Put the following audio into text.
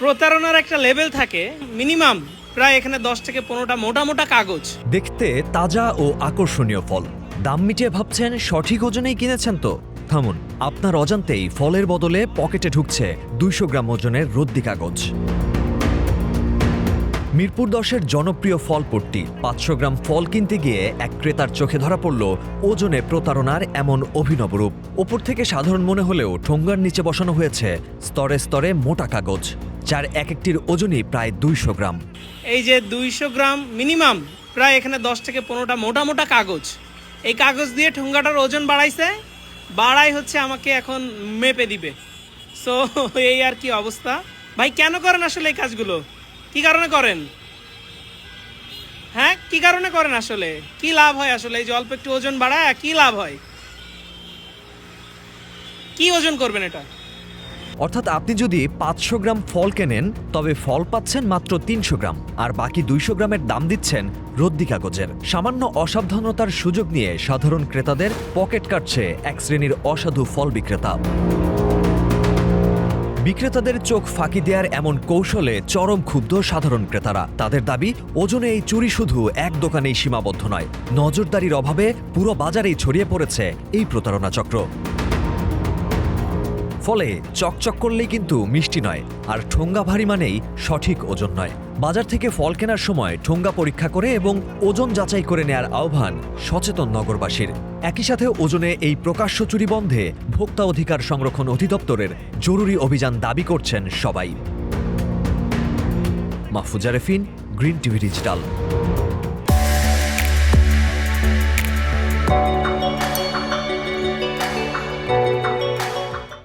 প্রতারণার একটা লেভেল থাকে মিনিমাম প্রায় এখানে 10 থেকে 15টা মোটা মোটা কাগজ। দেখতে তাজা ও আকর্ষণীয় ফল, দাম মিটিয়ে ভাবছেন সঠিক ওজনেই কিনেছেন তো? থামুন, আপনার অজান্তেই ফলের বদলে পকেটে ঢুকছে 200 গ্রাম ওজনের রদ্দি কাগজ। মিরপুর 10-এর জনপ্রিয় ফলপট্টি 500 গ্রাম ফল কিনতে গিয়ে এক ক্রেতার চোখে ধরা পড়ল ওজনে প্রতারণার এমন অভিনব রূপ। ওপর থেকে সাধারণ মনে হলেও ঠোঙ্গার নিচে বসানো হয়েছে স্তরে স্তরে মোটা কাগজ, যার এক একটির ওজনই প্রায় 200 গ্রাম। এই যে 200 গ্রাম মিনিমাম প্রায় এখানে 10 থেকে 15টা মোটা মোটা কাগজ। এই কাগজ দিয়ে ঠোঙ্গাটার ওজন বাড়াই হচ্ছে আমাকে এখন মেপে দিবে। সো এই আর কি অবস্থা। ভাই কেন করেন আসলে এই কাজগুলো? কি কারণে করেন? হ্যাঁ, কি কারণে করেন আসলে? কি লাভ হয় আসলে এই যে অল্প একটু ওজন বাড়ায়? কি লাভ হয়? কি ওজন করবেন এটা? অর্থাৎ আপনি যদি 500 গ্রাম ফল কেনেন তবে ফল পাচ্ছেন মাত্র 300 গ্রাম, আর বাকি 200 গ্রামের দাম দিচ্ছেন রদ্দি কাগজের। সামান্য অসাবধানতার সুযোগ নিয়ে সাধারণ ক্রেতাদের পকেট কাটছে এক শ্রেণীর অসাধু ফল বিক্রেতা। বিক্রেতাদের চোখ ফাঁকি দেওয়ার এমন কৌশলে চরম ক্ষুব্ধ সাধারণ ক্রেতারা। তাদের দাবি, ওজনে এই চুরি শুধু এক দোকানেই সীমাবদ্ধ নয়, নজরদারির অভাবে পুরো বাজারেই ছড়িয়ে পড়েছে এই প্রতারণা চক্র। ফলে চকচক করলেই কিন্তু মিষ্টি নয়, আর ঠোঙ্গা ভারী মানেই সঠিক ওজন নয়। বাজার থেকে ফল কেনার সময় ঠোঙ্গা পরীক্ষা করে এবং ওজন যাচাই করে নেয়ার আহ্বান সচেতন নগরবাসীর। একই সাথে ওজনে এই প্রকাশ্য চুরি বন্ধে ভোক্তা অধিকার সংরক্ষণ অধিদপ্তরের জরুরি অভিযান দাবি করছেন সবাই। Mahfuza Refin, Green TV digital.